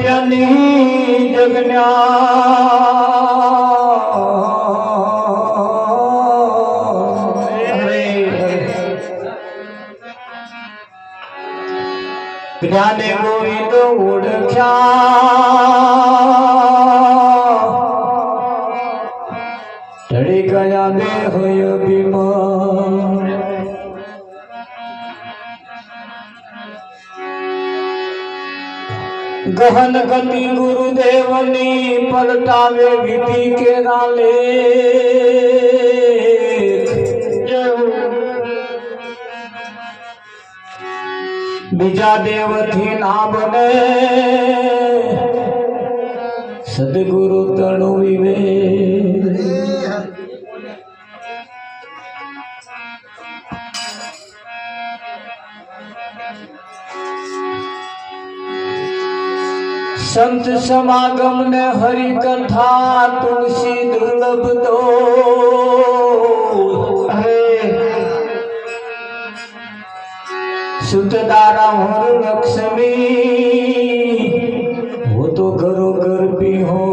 પ્યાની જગન્યા જ્ઞાને ગોવિંદ ઓળખ્યા ચડી ગયા દેહ અભિમાન ગહન ગતિ ગુરુદેવની પલટાવે વિધિ કેરા લેખ બીજા દેવથી ના બને સદગુરુ તણુ વિવેક संत समागम ने हरि कथा तुलसी दुर्लभ दो सुतदारा हर लक्ष्मी वो तो घरो घर भी हो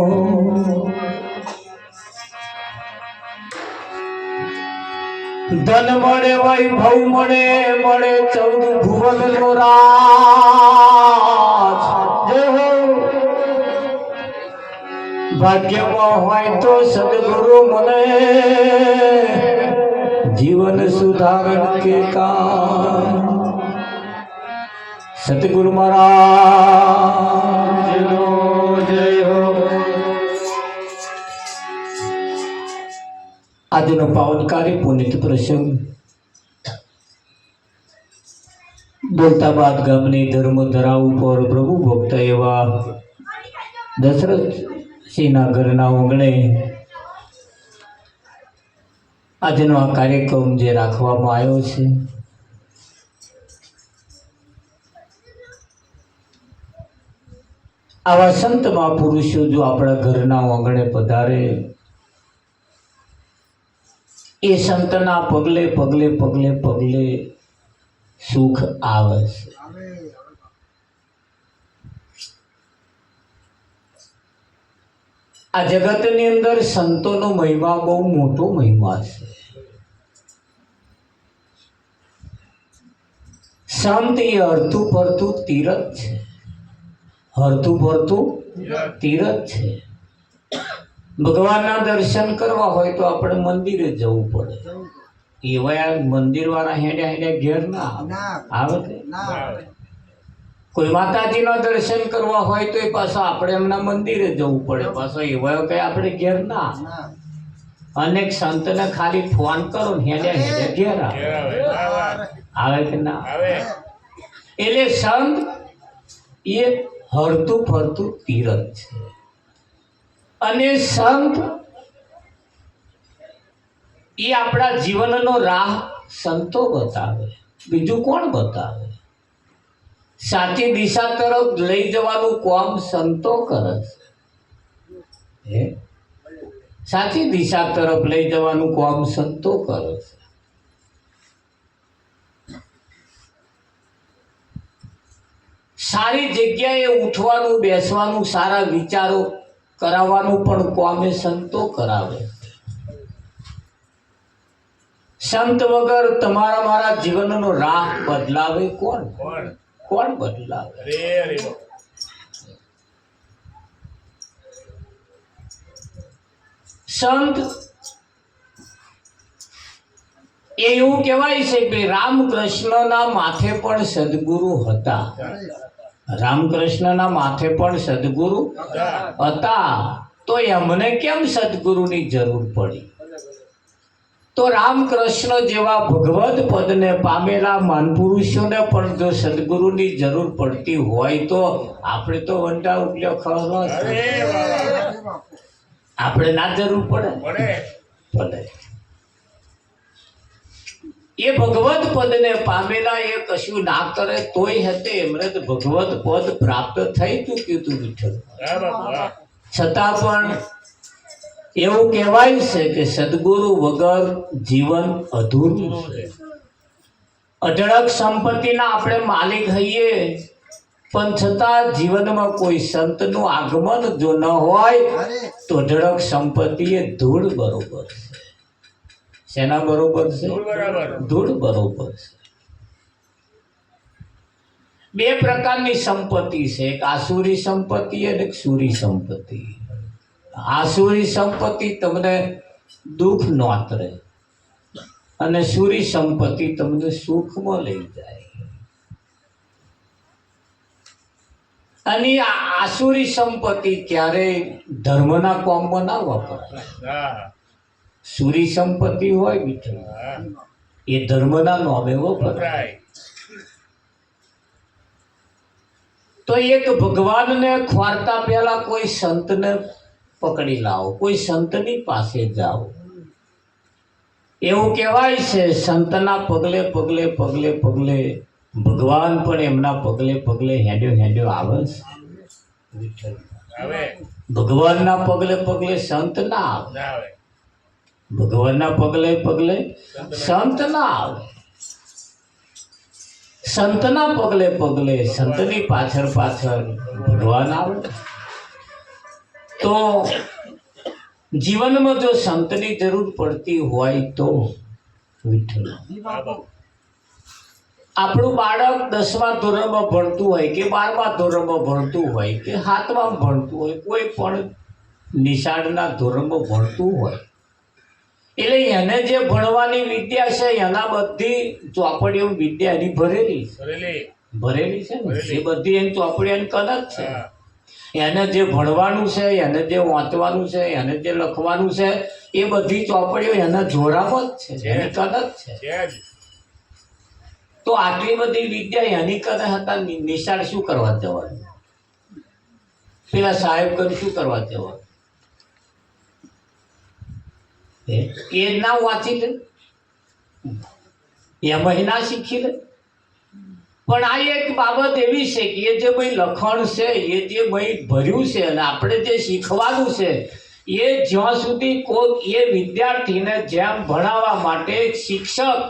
धन मळे वैभव मळे मळे 14 भुवन नो राज ભાગ્યમાં હોય તો સદગુરુ મને જીવન સુધારણ કે કામ સદગુરુ મહારાજનો જય હો। આજનો પાવનકારી પુનિત પ્રસંગ બોલતાબાદ ગામની ધર્મધરા ઉપર પ્રભુ ભક્ત એવા દશરથ સિંહના ઘરના ઓગણે આજનો આ કાર્યક્રમ જે રાખવામાં આવ્યો છે આવા સંત મહાપુરુષો જો આપણા ઘરના ઓગણે પધારે એ સંતના પગલે પગલે પગલે પગલે સુખ આવે છે। આ જગતની અંદર સંતોનો મહિમા બહુ મોટો મહિમા છે। સંત એ હરતું ફરતું તીરથ છે, હરતું ફરતું તીરથ છે। ભગવાનના દર્શન કરવા હોય તો આપણે મંદિરે જવું પડે, એવા મંદિર વાળા હેડ્યા હેડ્યા ઘેર ના આવે। કોઈ માતાજીના દર્શન કરવા હોય તો એ પાછા આપણે એમના મંદિરે જવું પડે, પાછો એવા કઈ આપણે ઘેર ના। અનેક સંતને ખાલી ફોન કરો ને હેડ્યા હેડ્યા ઘેર આવે કે ના આવે। એટલે સંત એ હરતું ફરતું તીરથ છે અને સંત એ આપણા જીવનનો રાહ સંતો બતાવે, બીજું કોણ બતાવે? સાચી દિશા તરફ લઈ જવાનું કામ સંતો કરે છે। સાચી દિશા તરફ લઈ જવાનું કામ સંતો કરે છે। સારી જગ્યાએ ઉઠવાનું બેસવાનું સારા વિચારો કરાવવાનું પણ કામ એ સંતો કરાવે। સંત વગર તમારા મારા જીવનનો રાહ બદલાવે કોણ? કોણ બદલાવે? સંત એવું કહેવાય છે કે રામકૃષ્ણના માથે પણ સદગુરુ હતા। રામકૃષ્ણના માથે પણ સદગુરુ હતા, તો એમને કેમ સદગુરુની જરૂર પડી? તો રામકૃષ્ણ જેવા ભગવદ પદને પામેલા મહાપુરુષોને પણ જો સદગુરુની જરૂર પડતી હોય તો આપણે તો વંટા ઉપલ્યો ખરો, આપણે ના જરૂર પડે? પડે। એ ભગવદ પદને પામેલા એ કશું ના કરે તોય હતે એમને તો ભગવદ પદ પ્રાપ્ત થઈ ચૂક્યું હતું વિઠ્ઠલ, છતાં પણ એવું કહેવાય છે કે સદગુરુ વગર જીવન અધૂરું છે। અઢળક સંપત્તિના આપણે માલિક હઈએ પણ છતાં જીવનમાં કોઈ સંતનું આગમન જો ન હોય તો ઢળક સંપત્તિ એ ધૂળ બરોબર છે. શેના બરોબર છે? ધૂળ બરોબર છે. બે પ્રકારની સંપત્તિ છે, એક આસુરી સંપત્તિ અને એક સુરી સંપત્તિ. આસુરી સંપત્તિ તમને દુઃખ નોતરે અને સુરી સંપત્તિ તમને સુખમાં લઈ જાય. અને આ આસુરી સંપત્તિ ક્યારેય ધર્મના કોમમાં ના વપરાય. સુરી સંપત્તિ હોય બીજું એ ધર્મના નામે વપરાય. તો એક ભગવાનને ખોરતા પહેલા કોઈ સંતને પકડી લાવો, કોઈ સંતની પાસે જાઓ. એવું કહેવાય છે સંતના પગલે પગલે પગલે પગલે ભગવાન પણ એમના પગલે પગલે હેડ્યો હેડ્યો આવે છે. ભગવાનના પગલે પગલે સંત ના આવે. ભગવાનના પગલે પગલે સંત ના આવે. સંતના પગલે પગલે સંતની પાછળ પાછળ ભગવાન આવે. તો જીવનમાં જો સંતની જરૂર પડતી હોય તો વિઠ્ઠલ. આપણું બાળક 10મા ધોરણમાં ભણતું હોય કે 12મા ધોરણમાં ભણતું હોય કે 7મા ભણતું હોય, કોઈ પણ નિશાળના ધોરણમાં ભણતું હોય, એટલે એને જે ભણવાની વિદ્યા છે એના બધી ચોપડીઓ વિદ્યા એની ભરેલી છે ને, એ બધી એની ચોપડીઓ એની કલર છે. એને જે ભણવાનું છે, એને જે વાંચવાનું છે, એને જે લખવાનું છે, એ બધી ચોપડીઓ એના જોરામાં જ છે, એની કલર છે. તો આટલી બધી વિદ્યા એની કલર હતા, નિશાળ શું કરવા જવાનું? પેલા સાહેબ કર શું કરવા જવાનું? એ ના વાંચી લે, એમાં ના શીખી લે. પણ આ એક બાબત એવી છે કે એ જે ભાઈ લખણ છે, એ જે ભાઈ ભર્યું છે અને આપણે જે શીખવાનું છે, એ જ્યાં સુધી કોઈ એ વિદ્યાર્થીને જેમ ભણાવવા માટે શિક્ષક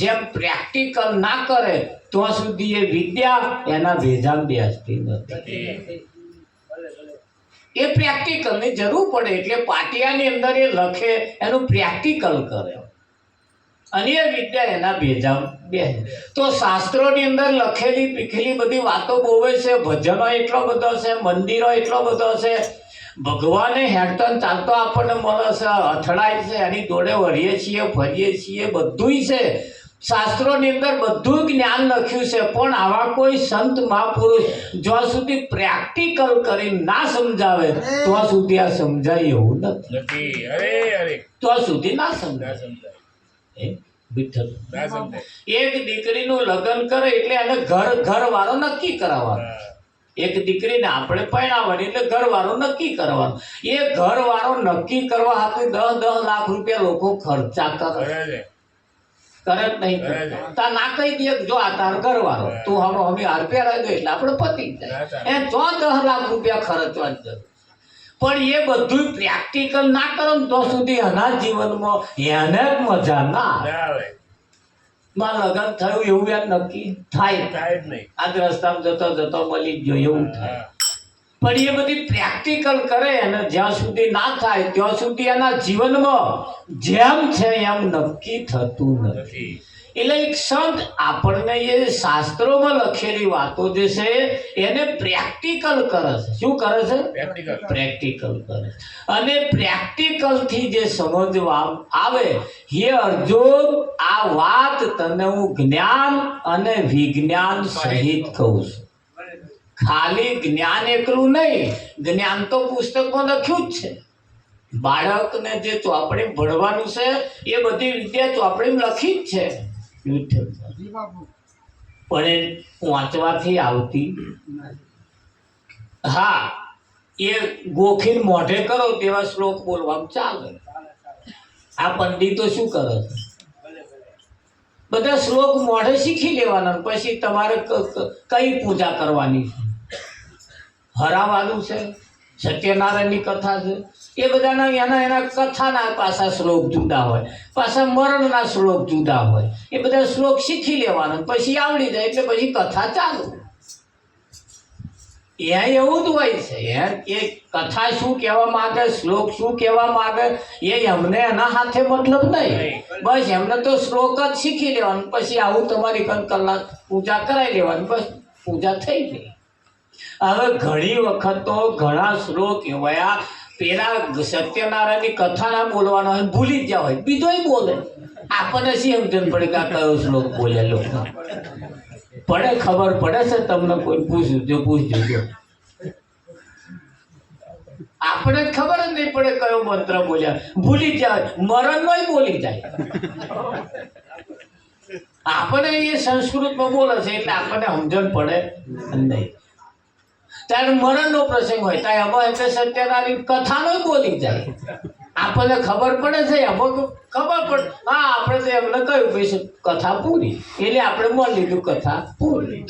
જેમ પ્રેક્ટિકલ ના કરે ત્યાં સુધી એ વિદ્યા એના ભેજામાં બેસતી નથી. એ પ્રેક્ટિકલની જરૂર પડે એટલે પાટિયાની અંદર એ લખે, એનું પ્રેક્ટિકલ કરે અને એ વિદ્યા એના ભેજામાં બેસે. તો શાસ્ત્રોની અંદર લખેલી પીખેલી બધી વાતો બોવે છે, ભજનો એટલો બધો છે, મંદિરો એટલો બધો છે, ભગવાને હેડતો ચાલતો આપણને મળે છે, અથડાય છે, એની જોડે વળીએ છીએ, ફરીએ છીએ, બધુંય છે. શાસ્ત્રોની અંદર બધું જ્ઞાન લખ્યું છે, પણ આવા કોઈ સંત મહાપુરુષ જ્યાં સુધી પ્રેક્ટિકલ કરી ના સમજાવે ત્યાં સુધી આ સમજાય એવું નથી. ત્યાં સુધી ના સમજાય. એક દીકરીનું લગ્ન કરે એટલે એને ઘર વાળો નક્કી કરાવવાનો. એક દીકરીને આપણે પરણાવવાની એટલે ઘર વાળો નક્કી કરવાનો. એ ઘર વાળો નક્કી કરવા હાથે 10 લાખ રૂપિયા લોકો ખર્ચા કરે. કરે નહીં તા ના કહી દે જો આ તાર ઘરવાળો તું અમે હાર પહેરાવી દો એટલે આપણે પતી જાય. એ 10 લાખ રૂપિયા ખર્ચવા જ જરૂર. પણ એ બધું પ્રેક્ટિકલ ના કરો ને તો સુધી એના જીવનમાં એને મજા ના આવે. માં લગ્ન થયું એવું યાદ નક્કી થાય જ નહીં. આજ રસ્તામાં જતો જતો મળી ગયો એવું થાય. પણ એ બધી પ્રેક્ટિકલ કરે અને જ્યાં સુધી ના થાય ત્યાં સુધી એના જીવનમાં જેમ છે એમ નક્કી થતું નથી. એટલે એક સંત આપણને એ શાસ્ત્રોમાં લખેલી વાતો જે છે એને પ્રેક્ટિકલ કરે છે. શું કરે છે? પ્રેક્ટિકલ કરે. અને પ્રેક્ટિકલથી જે સમજવા આવે, હે અર્જુન, આ વાત તને હું જ્ઞાન અને વિજ્ઞાન સહિત કહું છું. ખાલી જ્ઞાન એકલું નહીં, જ્ઞાન તો પુસ્તકમાં લખ્યું જ છે. બાળકને જે ચોપડી ભણવાનું છે એ બધી વિદ્યા ચોપડીમાં લખી જ છે. પણ એ વાંચવાથી આવતી. હા, એ ગોખીને મોઢે કરો તેવા શ્લોક બોલવામાં ચાલે. આ પંડિતો શું કરે છે? બધા શ્લોક મોઢે શીખી લેવાના, પછી તમારે કઈ પૂજા કરવાની છે? હરાવાનું છે, સત્યનારાયણની કથા છે, એ બધાના એના કથાના પાછા શ્લોક જુદા હોય, પાછા મરણના શ્લોક જુદા હોય. એ બધા શ્લોક શીખી લેવાના, પછી આવડી જાય એટલે પછી કથા ચાલુ. ત્યાં એવું જ હોય છે એ કથા શું કહેવા માંગે, શ્લોક શું કહેવા માંગે એ અમને એના હાથે મતલબ નહીં. બસ એમને તો શ્લોક જ શીખી લેવાનું, પછી આવું તમારી કલાક પૂજા કરાવી લેવાની, બસ પૂજા થઈ ગઈ. હવે ઘણી વખત તો ઘણા શ્લોક એવા પેલા સત્યનારાયણની કથા ના બોલવાનો હોય ભૂલી જ હોય, બીજોય બોલે. આપણને શી સમજણ પડે કે આ કયો શ્લોક બોલેલો પડે? ખબર પડે છે તમને? કોઈ પૂછજો આપણે જ ખબર જ નહીં પડે કયો મંત્ર બોલ્યા, ભૂલી જાય. મરણમાં બોલી જાય. આપણે એ સંસ્કૃતમાં બોલે છે એટલે આપણને સમજણ પડે નહીં. ત્યારે મરણનો પ્રસંગ હોય ત્યારે એમાં એટલે સત્યનારાયણ કથાનો બોલી જાય. આપણને ખબર પડે છે, એમાં ખબર પડે હા આપણે તો એમને કહ્યું ભાઈ કથા પૂરી, એટલે આપણે મન લીધું કથા પૂરી.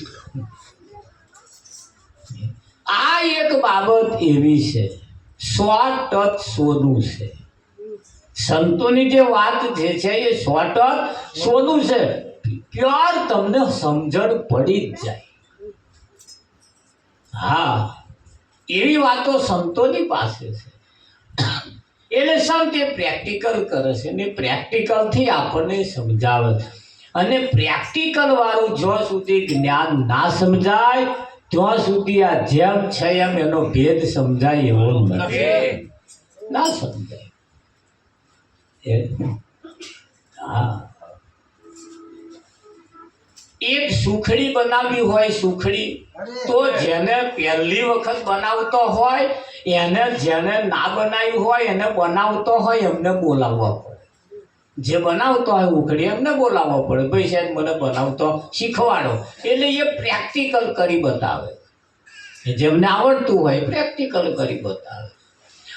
આ એક બાબત એવી છે, 100% સોનું છે. સંતોની જે વાત જે છે એ 100% સોનું છે. પ્યોર તમને સમજણ પડી જ જાય. હા, એવી વાતો સંતોની પાસે છે. એટલે સંત એ પ્રેક્ટિકલ કરે છે ને પ્રેક્ટિકલથી આપણને સમજાવે છે. અને પ્રેક્ટિકલ વાળું જ્યાં સુધી જ્ઞાન ના સમજાય ત્યાં સુધી આ જેમ છે એમ એનો ભેદ સમજાય એવો નથી, ના સમજાય. હા, એક સુખડી બનાવી હોય, સુખડી તો જેને પહેલી વખત બનાવતો હોય એને, જેને ના બનાવી હોય એને બનાવતો હોય એમને બોલાવવા પડે. જે બનાવતો હોય ઉખડી એમને બોલાવવા પડે, ભાઈ સાહેબ મને બનાવતો શીખવાડો. એટલે એ પ્રેક્ટિકલ કરી બતાવે. જેમને આવડતું હોય પ્રેક્ટિકલ કરી બતાવે.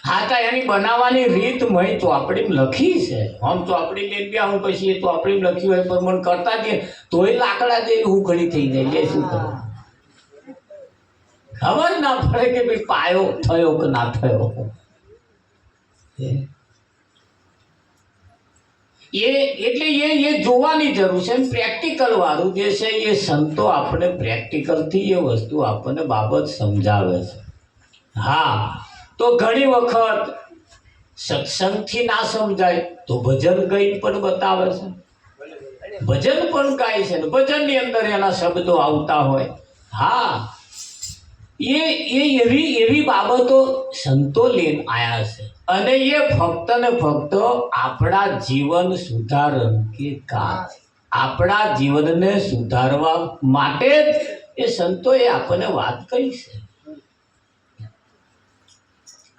હા, તો એની બનાવવાની રીત મય ચોપડીમાં લખી છે. આમ ચોપડી લઈને ગયા હું પછી એ ચોપડીમાં લખ્યું હોય પણ મને કરતા જઈએ તોય લાકડા જેવી ઉખડી થઈ જાય. એ શું કરે ખબર ના પડે કે ભાઈ પાયો થયો કે ના થયો. એટલે એ જોવાની જરૂર છે. પ્રેક્ટિકલ વાળું જે છે એ સંતો આપણે પ્રેક્ટિકલથી એ વસ્તુ આપણને બાબત સમજાવે છે. હા, તો ઘણી વખત સત્સંગથી ના સમજાય તો ભજન ગઈ પણ બતાવે છે. ભજન પણ ગાય છે, ભજનની અંદર એના શબ્દો આવતા હોય. હા, એવી બાબતો સંતો લઈને આવ્યા છે. અને એ ફક્ત ને ફક્ત આપણા જીવન સુધારણ કે કાજ, આપણા જીવનને સુધારવા માટે જ એ સંતોએ આપણને વાત કહી છે.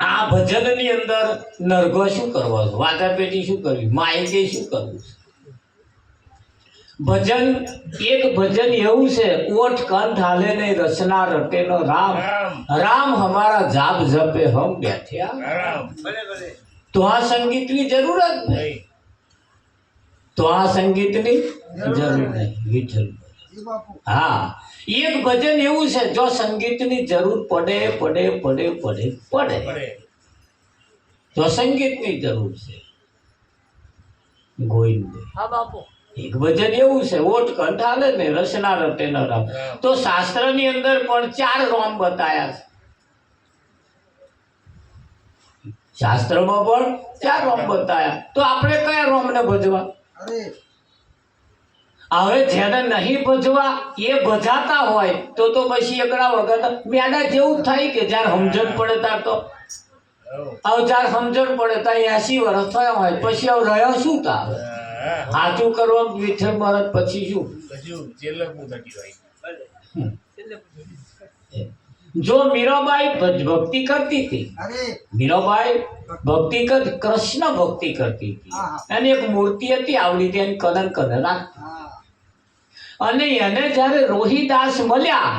આ ભજનની અંદર નરગો શું કરવો છે, વાજા પેટી શું કરવી, માહિતી શું કરવું છે. ભજન એક ભજન એવું છે, ઓઠ કંઠ હાલે નહીં રચના રટે નો રામ, રામ હમારા જાપ જપે હમ બેઠ્યા. તો આ સંગીતની જરૂર જ નહીં, તો આ સંગીતની જરૂર નહીં. વિઠ્ઠલ. હા, એક ભજન એવું છે જો સંગીતની જરૂર પડે પડે પડે પડે પડે તો સંગીતની જરૂર છે. ગોવિંદ. હા બાપુ. એક ભજન એવું છે, ઓટ કંઠ હાલે ને રચના રટે ન રામ. તો શાસ્ત્રની અંદર પણ 4 રોમ બતાયા છે. શાસ્ત્રમાં પણ 4 રોમ બતાયા. તો આપણે કયા રોમને ભજવા? હવે જેને નહીં ભજવા એ ભજાતા હોય તો પછી એકડા વગર મેડા જેવું થાય કે જ્યારે સમજણ પડે ત્યારે તો હવે જ્યારે સમજણ પડે ત્યારે 80 વર્ષ થયા હોય પછી હવે રહ્યો શું તારે સાચું કરવા વિઠ્ઠલ મહારાજ પછી શું? જો મીરાબાઈ ભક્તિ કરતી હતી, મીરાબાઈ ભક્તિ કરતી, કૃષ્ણ ભક્તિ કરતી હતી. એની એક મૂર્તિ હતી આવડી તેની કદર કરે રાખતી. અને એને જ્યારે રોહિદાસ મળ્યા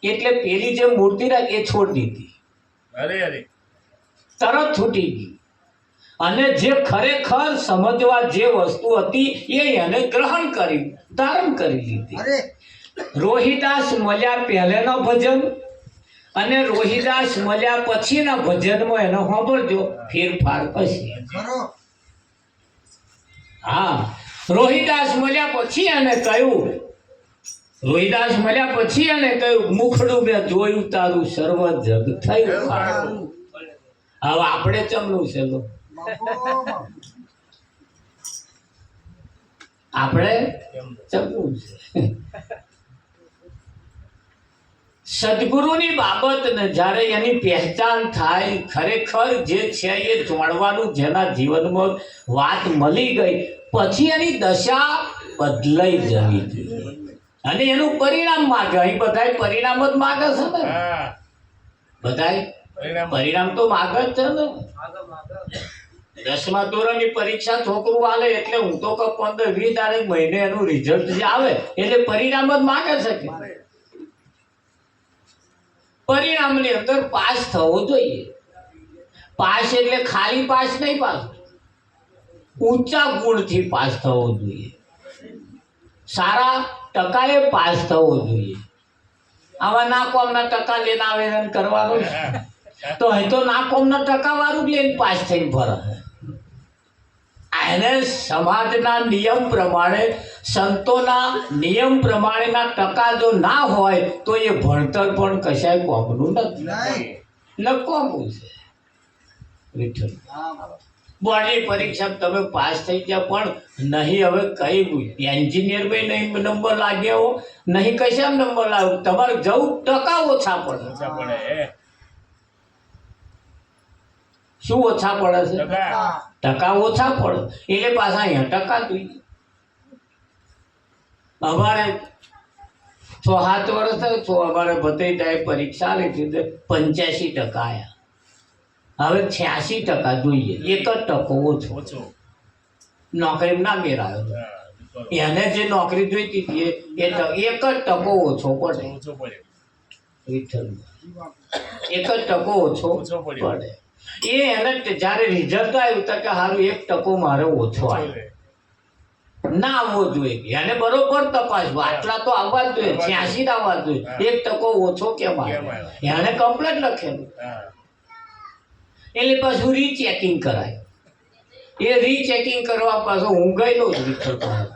એટલે પેલી જે મૂર્તિ રાખી એ છોડી દીધી, તરત છૂટી ગઈ. અને જે ખરેખર સમજવા જે વસ્તુ હતી એ એને ગ્રહણ કરી, ધારણ કરી લીધી. રોહિદાસ મળ્યા પહેલેનો ભજન અને રોહિદાસ મળ્યા પછીના ભજનમાં એનો સાંભળજો ફેરફાર પછી. હા, રોહિદાસ મળ્યા પછી એને કહ્યું રોહિદાસ મળ્યા પછી એને કહ્યું મુખડું મેં જોયું તારું સર્વ જગ થયું સારું. હવે આપણે ચમનું છે લો, આપણે ચમનું છે. સદગુરુની બાબતને જ્યારે એની પહેચાન થાય, ખરેખર જે છે એ જાણવાનું જેના જીવનમાં વાત મળી ગઈ પછી એની દશા બદલાઈ જવી જોઈએ અને એનું પરિણામ માગે. અહીં બધાય પરિણામ જ માગે છે ને, બધાય પરિણામ તો માગે જ છે ને. 10મા ધોરણની પરીક્ષા છોકરું આલે એટલે હું તો કહું 15-20 તારીખ મહિને એનું રિઝલ્ટ જે આવે એટલે પરિણામ જ માગે છે કે પરિણામની અંદર પાસ થવો જોઈએ. પાસ એટલે ખાલી પાસ નહીં, પાસ ઊંચા ગુણથી પાસ થવો જોઈએ, સારા ટકાએ પાસ થવો જોઈએ. આવા ના કોમના ટકા લઈને આવેદન કરવાનું તો અહીં તો ના કોમના ટકા વાળું જ લઈને પાસ થઈને ફરે. એને સમાજના નિયમ પ્રમાણે, સંતોના નિયમ પ્રમાણેના ટકા જો ના હોય તો એ ભણતર પણ કશાય કોમનું નથી, નકોમું છે. વિઠ્ઠલ બોર્ડની પરીક્ષા તમે પાસ થઈ ગયા પણ નહીં હવે કઈ એન્જિનિયરમાં નહીં નંબર લાગ્યા હો, નહીં કશા નંબર લાવ્યો, તમારે જવું ટકા ઓછા પડે. શું ઓછા પડે છે? ટકા ઓછા પડે એટલે પાછા 80% જોઈએ. અમારે 6-7 વર્ષ થયો, અમારે ભત્રીજાએ પરીક્ષા લીધી 85% આવ્યા. હવે 86% જોઈએ, 1% ઓછો. નોકરી ના મેળાયો, એને જે નોકરી જોઈતી હતી એ 1% ઓછો પડે. વિઠ્ઠલ 1% ઓછો પડે. એ એને જયારે રિઝલ્ટ આવ્યું તો કે સારું 1% મારે ઓછો આવ્યો, ના આવવો જોઈએ. એને બરોબર તપાસવું, આટલા તો આવવા જ જોઈએ, 86 આવવા જોઈએ, 1% ઓછો કેમ આવ્યો એને કમ્પ્લેટ લખેલું. એટલે પાછું રીચેકિંગ કરાય. એ રીચેકિંગ કરવા પાછો હું ગયેલો જ વિઠ્ઠલ પાસે.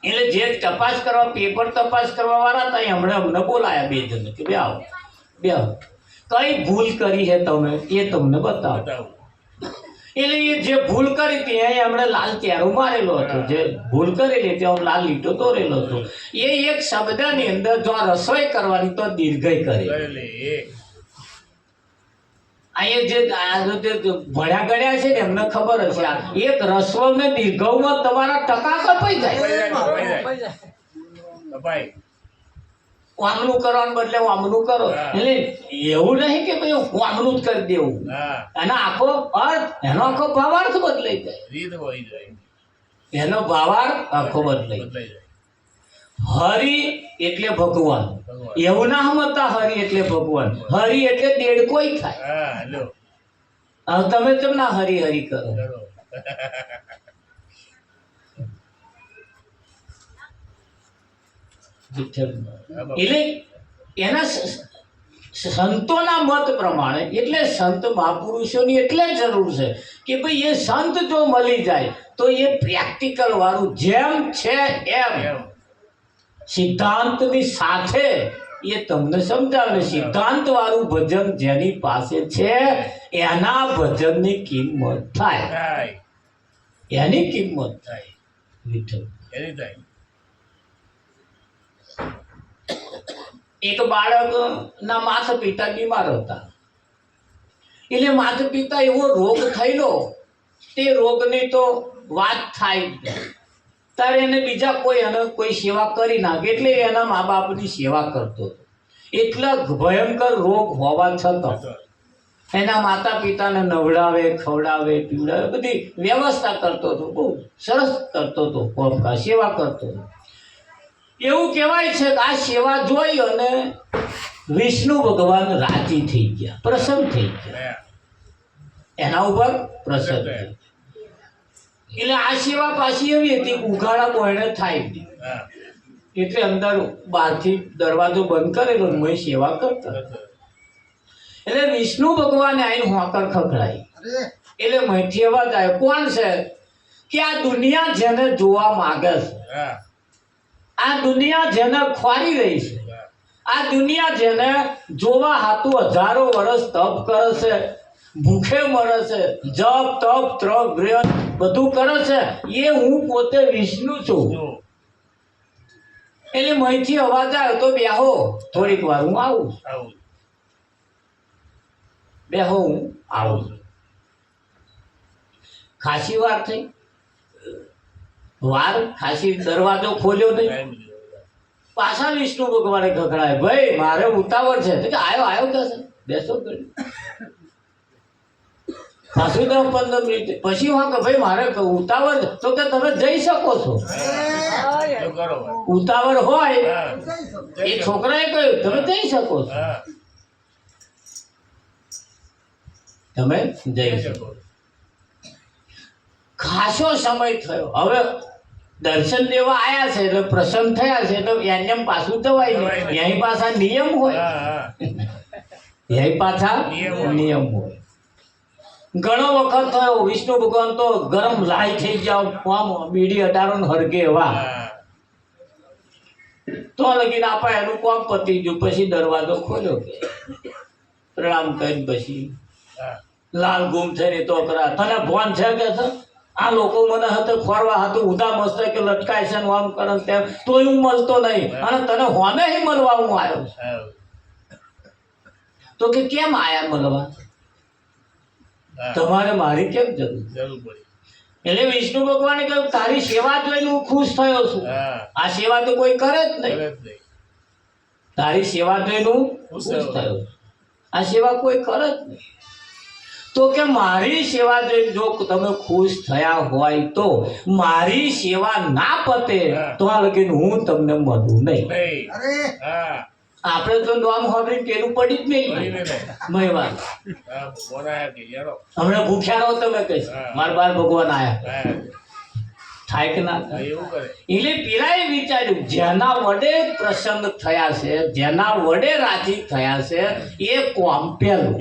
એટલે જે તપાસ કરવા, પેપર તપાસ કરવા વાળા હતા હમણાં અમને બોલાયા 2 જણ કે બે આવો કઈ ભૂલ કરી છે તમે એ તમને બતાવો. એટલે એ જે ભૂલ કરી હતી એ હમણે લાલ ચહેરો મારેલો હતો, જે ભૂલ કરેલી ત્યાં લાલ લીટો દોરેલો હતો. એ એક શબ્દની અંદર જો રસોઈ કરવાની તો દીર્ઘઈ કરેલી. અહીંયા જે ભણ્યા ગણ્યા છે ને એમને ખબર હશે, એક રસ્વ ને દીર્ઘમાં તમારા ટકા કપાઈ જાય. વામનું કરવાનું બદલે વામનું કરો. એટલે એવું નહીં કે ભાઈ વામનું જ કરી દેવું, એનો આખો અર્થ, એનો આખો ભાવાર્થ બદલાઈ જાય. એનો ભાવાર્થ આખો બદલાઈ જાય. હરિ એટલે ભગવાન, એવું ના સમજતા હરિ એટલે ભગવાન. હરિ એટલે દેડકોઈ થાય. હવે તમે કેમ ના હરિ હરિ કરો? એટલે એના સંતોના મત પ્રમાણે, એટલે સંત મહાપુરુષોની એટલે જરૂર છે કે ભાઈ એ સંત જો મળી જાય તો એ પ્રેક્ટિકલ વાળું જેમ છે એમ સિદ્ધાંતની સાથે એ તમને સમજાવે. સિદ્ધાંત વાળું ભજન જેની પાસે છે એના ભજનની કિંમત થાય, એની કિંમત થાય. વિઠ્ઠલ એક બાળકના માતા પિતા બીમાર હતા. એટલે માતા પિતા એવો રોગ થયેલો, તે રોગની તો વાત થાય ત્યારે એને બીજા કોઈ સેવા કરી નાખે, એટલે એના મા બાપની સેવા કરતો હતો. એટલા ભયંકર રોગ હોવા છતાં એના માતા પિતાને નવડાવે, ખવડાવે, પીવડાવે, બધી વ્યવસ્થા કરતો હતો, બહુ સરસ કરતો હતો, સેવા કરતો હતો. એવું કહેવાય છે કે આ સેવા જોઈ અને વિષ્ણુ ભગવાન રાજી થઈ ગયા, પ્રસન્ન થઈ ગયા, એના ઉપર પ્રસન્ન થઈ. એટલે આ સેવા પાછી એવી હતી ઉઘાડા બોયણે થાય નહીં, એટલે અંદર બહારથી દરવાજો બંધ કરેલો, મેં સેવા કરતા. એટલે વિષ્ણુ ભગવાને આવીને હોકર ખખડાઈ. એટલે મહીથી અવાજ આવ્યો, કોણ છે? કે આ દુનિયા જેને જોવા માંગે છે, આ દુનિયા જેને ખોરી રહી છે, આ દુનિયા જેને જોવા હાતું હજારો વર્ષ તપ કરે છે, ભૂખે મરે છે, જપ તપ ત્રપ વ્રત બધું કરે છે, એ હું પોતે વિષ્ણુ છું. એટલે મહીથી અવાજ આવે તો બેહો, થોડીક વાર હું આવું, બેહો હું આવું. ખાસી વાર થઈ, વાર ખાસી દરવાજો ખોલ્યો નહીં. પાછા વિષ્ણુ ભગવાને ખખડાય, ભાઈ મારે ઉતાવળ છે. તો કે આયો આયો થશે, બેસો કરી. પાછું 10-15 મિનિટ પછી હું કે ભાઈ મારે ઉતાવળ છે. તો કે તમે જઈ શકો છો. ઉતાવળ હોય એ છોકરાએ કહ્યું તમે જઈ શકો છો, તમે જઈ શકો. ખાસો સમય થયો, હવે દર્શન દેવા આયા છે એટલે પ્રસન્ન થયા છે એટલે એમ પાછું જવાય નહીં. અહીં પાછા નિયમ હોય, અહીં પાછા નિયમ હોય. ઘણો વખત થયો, વિષ્ણુ ભગવાન તો ગરમ લાઈ થઈ ગયા, આમ બીડી અડારો હરગે એવા. તો લગીને આપણે એનું કોમ પતી ગયું. પછી દરવાજો ખોલ્યો, પ્રણામ કરી પછી લાલ ગુમ થઈને તો કરા તને ભોન છે કે છે? આ લોકો મને hatte ખોરવા હતું ઉધા મસ્ત કે લટકાય છે આમ કરે તેમ, તોય હું મળતો નહીં અને તને હોમે હી મળવા હું આવ્યો. તો કે કેમ આયા મળવા? તમારે મારી કેમ જરૂર પડી? એટલે વિષ્ણુ ભગવાને કહ્યું તારી સેવા જોઈને હું ખુશ થયો છું. આ સેવા તો કોઈ કરે જ નહીં. તારી સેવા જોઈને હું ખુશ થયો. આ સેવા કોઈ કરે જ નહીં. તો કે મારી સેવા જોઈને જો તમે ખુશ થયા હોય તો મારી સેવા ના પતે તો આ લગીને હું તમને મળું નહીં. આપણે તો નામ સાંભળીને પેલું પડી જ નહીં. મહેમાન હમણાં ભૂખ્યા રહો તમે કહીશ મારા બાર ભગવાન આયા થાય કે ના થાય. એટલે પેલાએ વિચાર્યું જેના વડે પ્રસન્ન થયા છે, જેના વડે રાજી થયા છે એ કોમ પેલું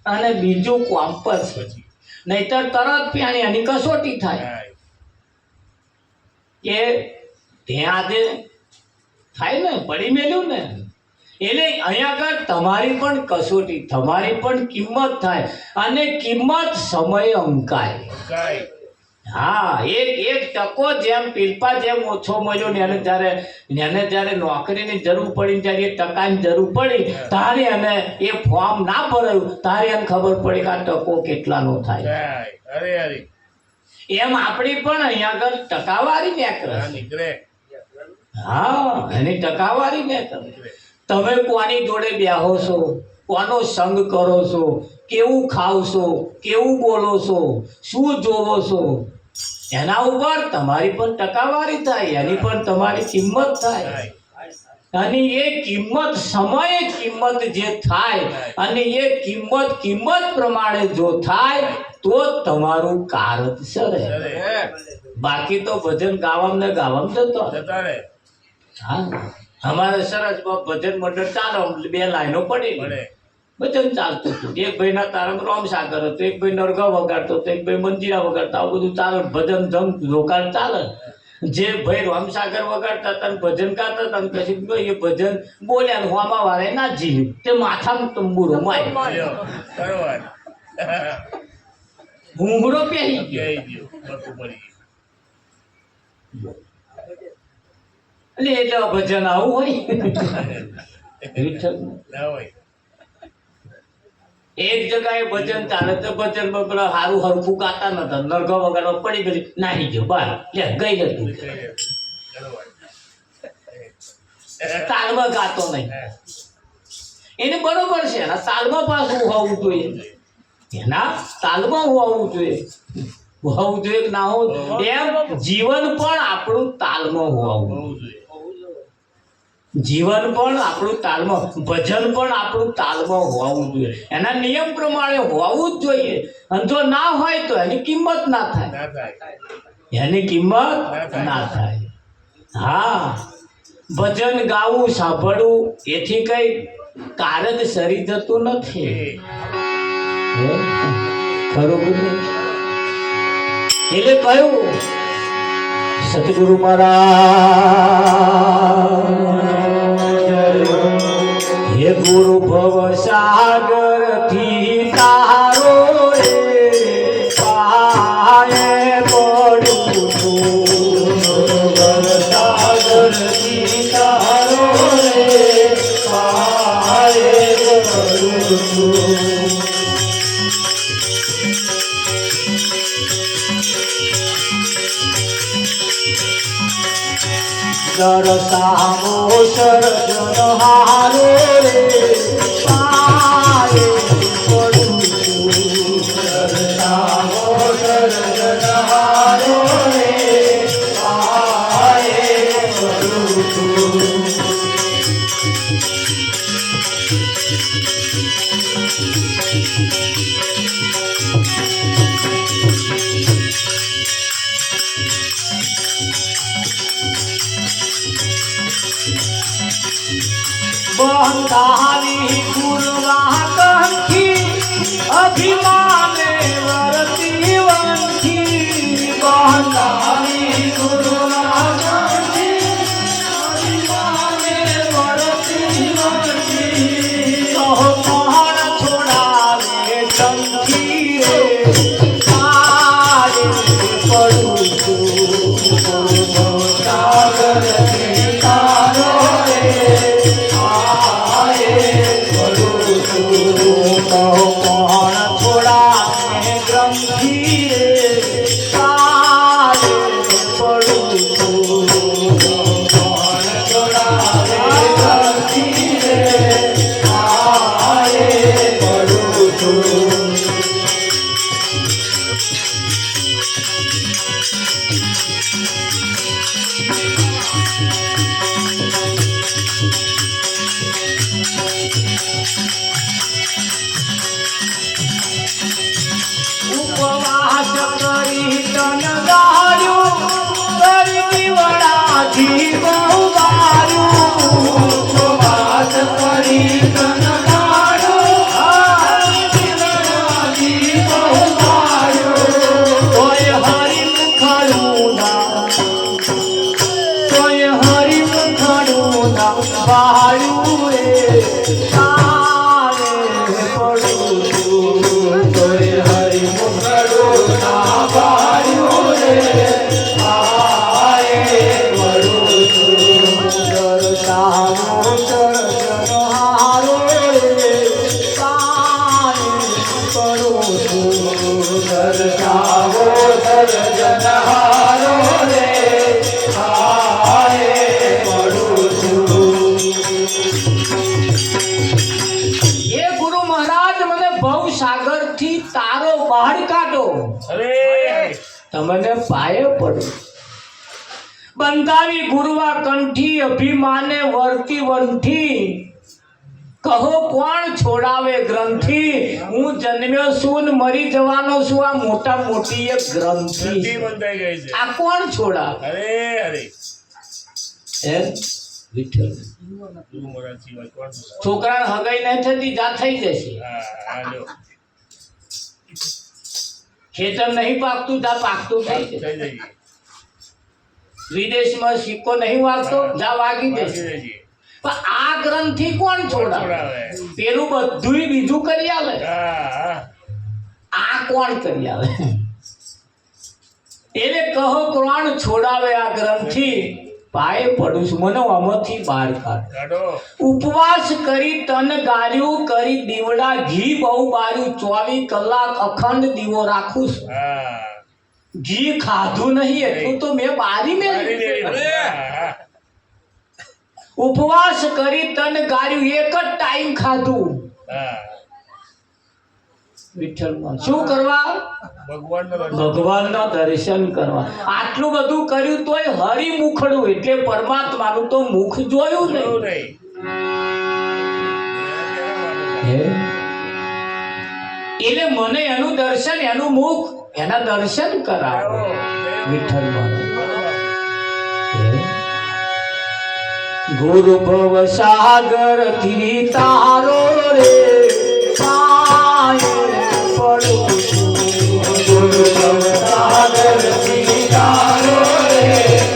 અને બીજું કોમ પછી. નહીતર તરત પ્યાણી એની કસોટી થાય કે ત્યાં આજે થાય ને પડી મેલ્યું ને. એટલે અહીંયા આગળ તમારી પણ કસોટી, તમારી પણ કિંમત થાય અને કિંમત સમય અંકાય. હા, એક ટકો જેમ પીલપા જેમ ઓછો મળ્યો ને એને જ્યારે નોકરીની જરૂર પડી, ત્યારે એ ટકાની જરૂર પડી તારે અને એ ફોર્મ ના ભરાયું તારે એને ખબર પડી કે આ ટકો કેટલાનો થાય. એમ આપણી પણ અહીંયા આગળ ટકાવારી નીકળે. હા, એની ટકાવારી નીકળે. તમે કોની જોડે બેહો છો, કોનો સંગ કરો છો, કેવું ખાવ છો, કેવું બોલો છો, શું જોવો છો, એના ઉપર તમારી પણ ટકાવારી થાય, એની પણ તમારી કિંમત થાય. અને એ કિંમત સમયે કિંમત જે થાય અને એ કિંમત પ્રમાણે જો થાય તો તમારું કાર્ય સરે. બાકી તો ભજન ગાવામાં જતો. હા, અમારે સરસ ભજન મંડળ ચાલો, 2 લાઈનો પડી ભજન ચાલતું હતું. એક ભાઈના તારમ રામસાગર હતો, એક ભાઈ નરગા વગાડતો હતો, એક ભાઈ મંજીરા વગાડતા. આવું બધું ચાલે, ભજન ધમ રોકાણ ચાલે. જે ભાઈ રામસાગર વગાડતા હતા ભજન ગાતા હતા પછી એ ભજન બોલ્યા ને હોમા વાળે ના જીવ્યું તે માથામાં તંબુરો માર્યો, ઘૂંઘરો પહેરી ગયો. એટલે ભજન આવું હોય. એક જગ્યાએ ભજન ચાલે તો ભજન પેલા હારું હરખું ગાતા નતા, નરગા વગાડવા પડી ગઈ, નાહી ગયો બાર, લે ગઈ જતું. તાલમાં ગાતો નહીં, એને બરોબર છે. એના તાલમાં પાછું હોવું જોઈએ, એના તાલમાં હોવું જોઈએ કે ના હોવું. એમ જીવન પણ આપણું તાલમાં હોવું જોઈએ. જીવન પણ આપણું તાલમાં, ભજન પણ આપણું તાલમાં હોવું જોઈએ. એના નિયમ પ્રમાણે હોવું જ જોઈએ. અને જો ના હોય તો એની કિંમત ના થાય, એની કિંમત ના થાય. હા, ભજન ગાવું, સાંભળવું એથી કઈ કારણ સરી જતું નથી. ખરું? એટલે કહ્યું સતગુરુ મહારાજ હે ગુરુ ભવ સાગર થી તારો રે પાયે પડું છું ભવ સાગર થી તારો રે પાયે પડું છું દરસાવો સર્જન હારો રે પાયે પડું છું દરસાવો સર્જન હારો રે પાયે પડું છું બંધાવી ગુરવા કંઠી અભિમાને વરતી વંઠી બંધાવી ગુરવા કંઠી અભિમાને વરતી વંઠી કહો કોણ છોડાવે કંઠી રે પાયે પડું છું સાગર તારો રે કોણ થોડા ગ્રંથિ રે પાયે પડું છું કોણ થોડા ગ્રંથિ રે પાયે પડું છું ઉપવાસ કરી તન ગાળ્યું કરી દીવડાથી બહુ ગાળ્યું ઉપવાસ કરી તન ગાળ્યું કરી દીવડાથી બહુ ગાળ્યું તોય હરિમુખડું ના તોય હરિમુખડું ના બાળ્યું રે પાયે પડું છું તોય હરિમુખડું ના બાળ્યું રે પાયે પડું છું દરસાવો સર્જન હારો રે પાયે પડું છું દરસાવો સર્જન હારો રે પાયે પડું છું એ ગુરુ મહારાજ મને ભવ સાગર થી તારો બહાર કાઢો તમને પાયે પડો બંધાવી ગુરવા કંઠી અભિમાને વર્તી વંઠી કહો કોણ છોડાવે ગ્રંથિ હું જન્મ્યો છું ને મરી જવાનો છું આ મોટા મોટી એક ગ્રંથિ બંધાઈ ગઈ છે આ કોણ છોડાવે અરે હે વિઠ્ઠલ છોકરાને હગાઈ ન થતી જા થઈ જશે ખેતર નહીં પાકતું જા પાકતું થઈ જશે વિદેશમાં સિક્કો નહીં વાગતો જા વાગી જશે પણ આ ગ્રંથિ કોણ છોડાવે પેલું બધું બીજું કરી આવે આ કોણ કરી આવે એટલે કહો કોણ છોડાવે આ ગ્રંથિ પાયે પડું છું મને આમાંથી બહાર કાઢો ઉપવાસ કરી તન ગાળ્યું કરી દીવડા ઘી બહુ બાર્યું 24 કલાક અખંડ દીવો રાખું છું ઘી ખાધું નહીં એટલું તો મેં બારી મેળવ્યું ઉપવાસ કરી તન ગાળ્યું એક જ ટાઈમ ખાધું વિઠ્ઠલમાં શું કરવા ભગવાનના દર્શન કરવા આટલું બધું કર્યું તોય હરિમુખડું એટલે પરમાત્માનું તો મુખ જોયું નહીં એટલે મને એનું દર્શન એનું મુખ એના દર્શન કરાવો વિઠ્ઠલમાં ગુરુ ભવ સાગર થી તારો રે પાયે પડું છું ગુરુ ભવ સાગર થી તારો રે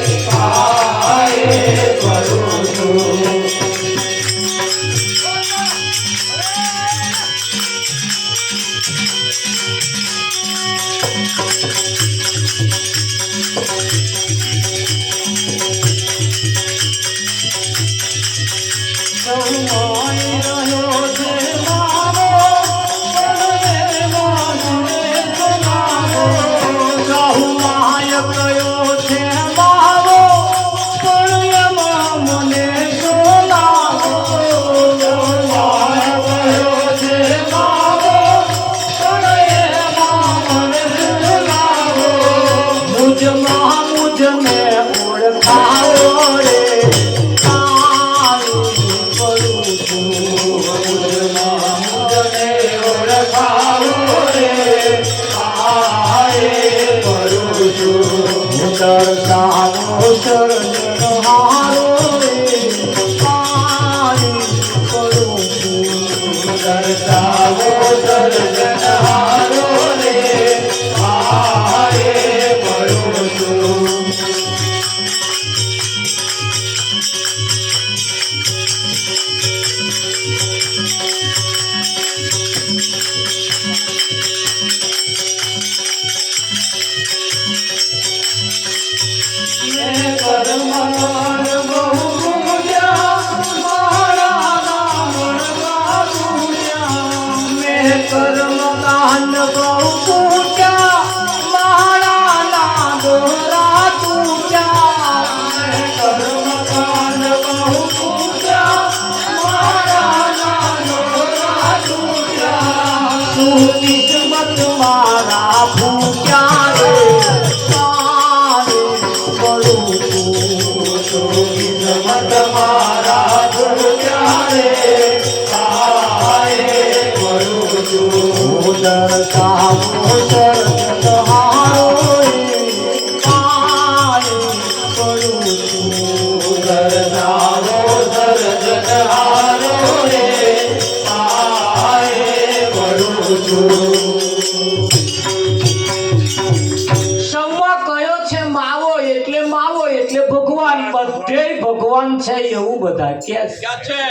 ભગવાન છે એવું બધા કે છે,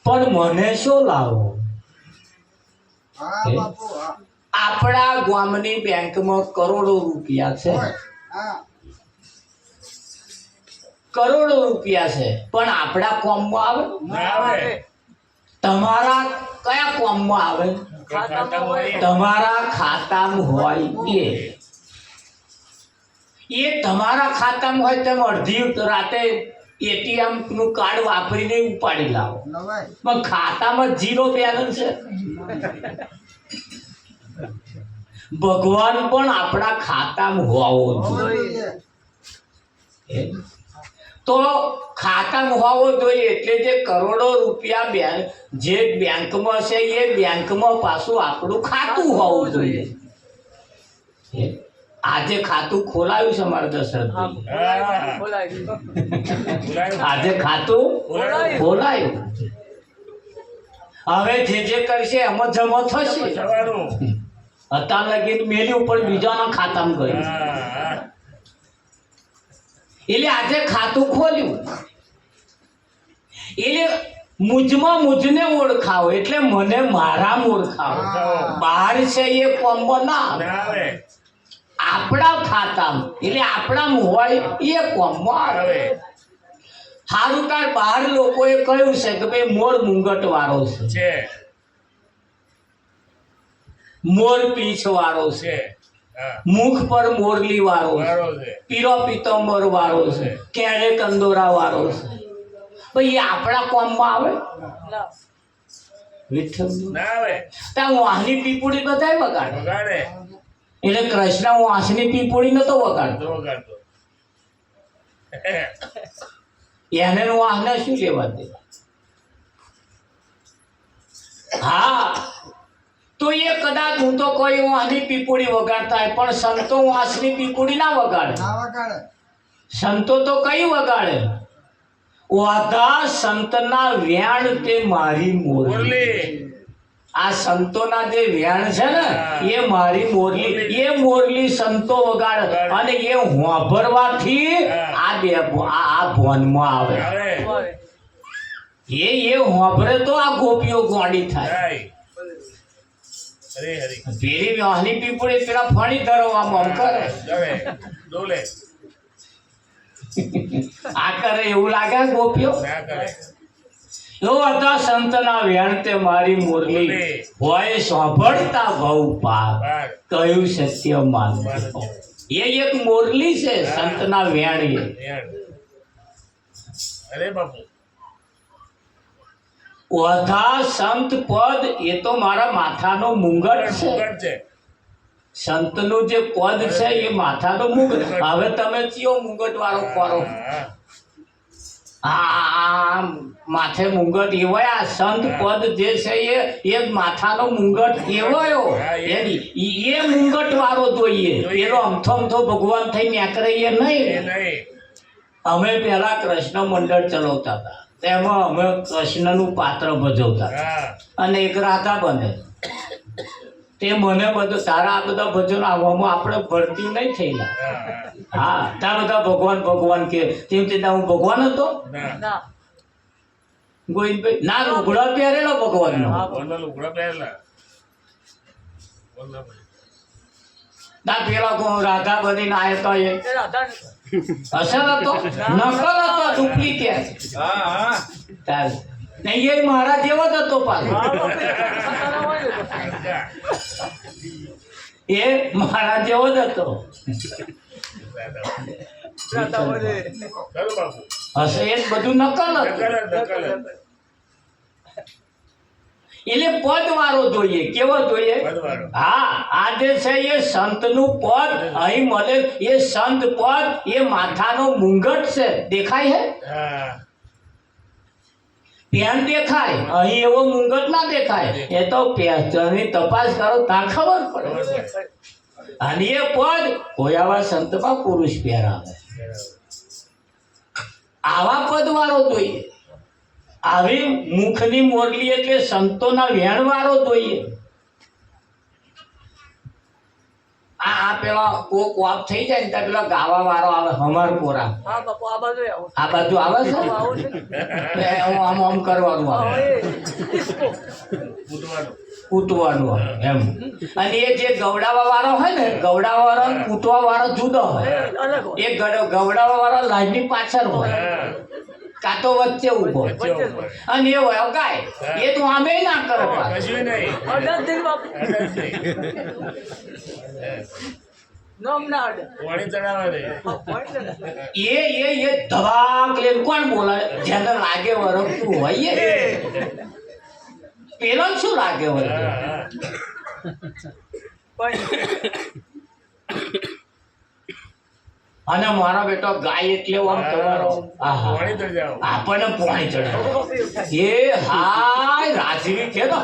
પણ મને શું લાવો? આપણા ગામની બેંકમાં કરોડો રૂપિયા છે, કરોડો રૂપિયા છે, પણ આપણા કોમમાં આવે? તમારા કયા કોમમાં આવે? તમારા ખાતામાં હોય એ તમારા ખાતામાં હોય તેમ અડધી રાતે એટીએમ નું કાર્ડ વાપરીને ઉપાડી લાવો, પણ ખાતામાં 0 બેલેન્સ છે. ભગવાન પણ આપણા ખાતામાં હોવો જોઈએ. તો ખાતામાં હોવો જોઈએ એટલે જે કરોડો રૂપિયા જે બેંકમાં છે એ બેંકમાં પાછું આપણું ખાતું હોવું જોઈએ. આજે ખાતું ખોલાયું છે મારા દશરથભાઈ, આજે ખાતું ખોલાયું. હવે જે કરશે એમાં જમા થશે. અત્યાર લગી મેલ્યું પણ બીજાના ખાતામાં ગયું. એટલે આજે ખાતું ખોલ્યું એટલે મુજમાં મુજને ઓળખાવો, એટલે મને મારા ઓળખાવો. બહાર છે એ કોમ્બો ના આવે, આપણા ખાતામાં એટલે આપણામાં હોય એ કોમમાં આવે. હારું તાર બહાર લોકોએ કહ્યું છે કે ભાઈ મોર મુંગટ વાળો છે, મોર પીછ વાળો છે, મુખ પર મોરલી વાળો છે, પીરો પિત્તંબર વાળો છે, કેળે કંદોરા વાળો છે. ભાઈ આપણા કોમમાં આવે? વિઠ્ઠલ ના આવે. ત્યાં વાહની પીપુડી બધાય વગાડે. એટલે કૃષ્ણ વાંસની પીપોળી નતો વગાડતો. એને વાહને શું લેવા દે? હા, તો એ કદાચ હું તો કોઈ વાહની પીપોળી વગાડતા હોય, પણ સંતો વાંસની પીપોળી ના વગાડે. સંતો તો કઈ વગાડે? વાધા સંતના વ્યાણ તે મારી મોરલી. આ સંતોના જે વ્યાણ છે ને એ મારી મોરલી, એ મોરલી સંતો વગાડે અને એ હોંભરવાથી આ ભોનમાં આવે. એ હોંભરે તો આ ગોપીઓ ગોંડી થાય. હરે હરે પેલી વ્યાહની પીપળી પેલા ફણી ધરો આમ આમ કરે દવે ડોલે આ કરે એવું લાગે ગોપીઓ ના કરે એવો હતા સંતના વેણ તે મારી મુરલી હોય સાંભળતા ભવ પાર બાર કયું સત્ય માન એ એક મુરલી છે સંતના વેણ એ યાર અરે બાપુ ઓધા સંત પદ એ તો મારા માથાનો મુંગટ છે મુગટ છે સંતનું જે પદ છે એ માથાનો મુંગટ હવે તમે કયો મુંગટ વાળો કરો હા આ માથે મુંગટ એવાય આ સંત પદ જે છે એ માથાનો મુંગટ એવાયો એ મુંગટ વાળો જોઈએ પેલો અમથો અમથો ભગવાન થઈ નીકળે એ એ નહીં નહીં અમે પેલા કૃષ્ણ મંડળ ચલાવતા હતા તેમાં અમે કૃષ્ણનું પાત્ર ભજવતા હતા હા અને એક રાધા બને તે મને બધું તારા આ બધા ભજન આવવામાં આપણે ભરતી નહીં થયેલા હા હા ત્યાં બધા ભગવાન ભગવાન કે તેમ છતાં હું ભગવાન હતો ના ગોવિંદભાઈ ના લુગડા પહેરેલો ભગવાનનો બોલના લુગડા પહેરેલા બોલના ભાઈ ના પેલા કોણ રાધા બનીને આવ્યો તો એ અસર હતો નકલ હતો ડુપ્લિકેટ હા હા તાર નહીં એ મારા જેવો જ હતો પાછો એ મારા જેવો જ હતો ખરું બાપુ હશે એ જ બધું નકલ હતું નકલ એટલે પદ વાળો જોઈએ કેવો જોઈએ બધવાળો હા આ જે છે એ સંતનું પદ અહીં મળે એ સંત પદ એ માથાનો મુંગટ છે દેખાય હે હા પેન દેખાય અહીં એવો મુંગટ ના દેખાય એ તો પેચની તપાસ કરો ત્યાં ખબર પડે અને એ પદ કોઈ આવા સંતમાં પુરુષ પહેરાવે આવા પદ વાળો જોઈએ આવી મુખની મોરલી એટલે સંતોના વેણ વાળો જોઈએ આ પેલા કોક વાપ થઈ જાય ને ત્યાં પેલા ગાવા વાળો આવે હમાર કોરા આ બાજુ આવે છે હું આમ આમ કરવાનું આવે બુધવારનો કૂટવાનું આવે એમ અને એ જે ગવડાવા વાળો હોય ને ગવડાવા વાળો ને કૂટવા વાળો જુદો હોય એ ગવડાવા વાળો લાઈનની પાછળ હોય હા કાં તો વચ્ચે ઊભો વચ્ચે ઉપર અને એ હોય ગાય એ તો આમે ના કરે પાછો. કશું નહીં અડદ નહીં પાણી ચડાવવા દે એ ધબાક લઈને કોણ બોલાવે જેને લાગે વરખતું હોય એ પેલો શું લાગે વરખતું હા અને મારો બેટો ગાય એટલે આમ તમારો આહા પાણી ચડી જાવ આપણને પાણી ચડે એ હાય રાજવી છે તો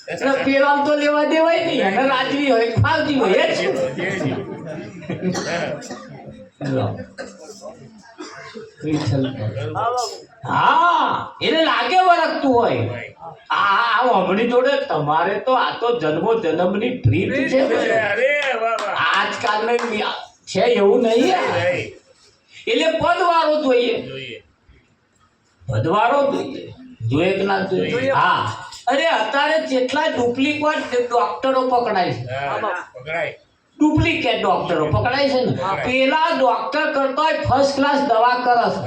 એટલે પેલા તો લેવા દેવાય નહીં એને રાજવી હોય ફાવતી હોય એ જ લો. હા એને લાગે વરખતું હોય આ હમણી જોડે તમારે તો આ તો જન્મો જન્મની પ્રીત છે અરે વાહ વાહ આજકાલની છે એવું નહીં યાર. એટલે પદવાળો જોઈએ જોઈએ પદવાળો જોઈએ જોઈએ કે ના જોઈએ હા અરે અત્યારે જેટલા ડુપ્લિકેટ ડોક્ટરો પકડાય છે હા પકડાય ડુપ્લિકેટ ડોક્ટરો પકડાય છે ને પેલા ડોક્ટર કરતા ફર્સ્ટ ક્લાસ દવા કરે છે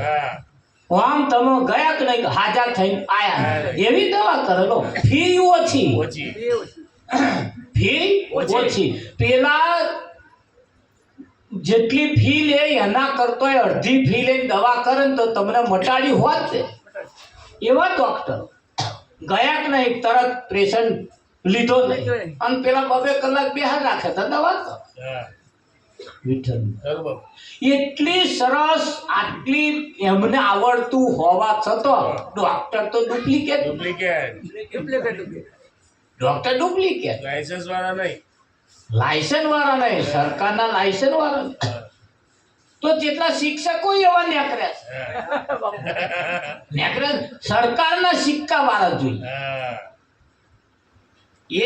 હા આમ તમે ગયા કે નહીં હાજર થઈને આયા એવી દવા કરે લો ફી ઓછી ઓછી ફી ઓછી પેલા જેટલી ફી લે એના કરતા અડધી ફી લઈને દવા કરે ને તો તમને મટાડી હોત ને એવા ડોક્ટર ગયા કે નહીં તરત પેશન્ટ લીધો નહીં અને પેલા 2 કલાક બેહાર રાખે તો દવા તો હા વિઠ્ઠલ ખરું બાપુ એટલી સરસ આટલી એમને આવડતું હોવા છતાં ડોક્ટર તો duplicate duplicate doctor duplicate licence વાળા નહીં લાયસન્સ વાળા નહીં સરકારના લાયસન્સ વાળા નહીં. તો જેટલા શિક્ષકો એવા નેકર્યા સરકારના સિક્કા વાળા જોઈએ હા એ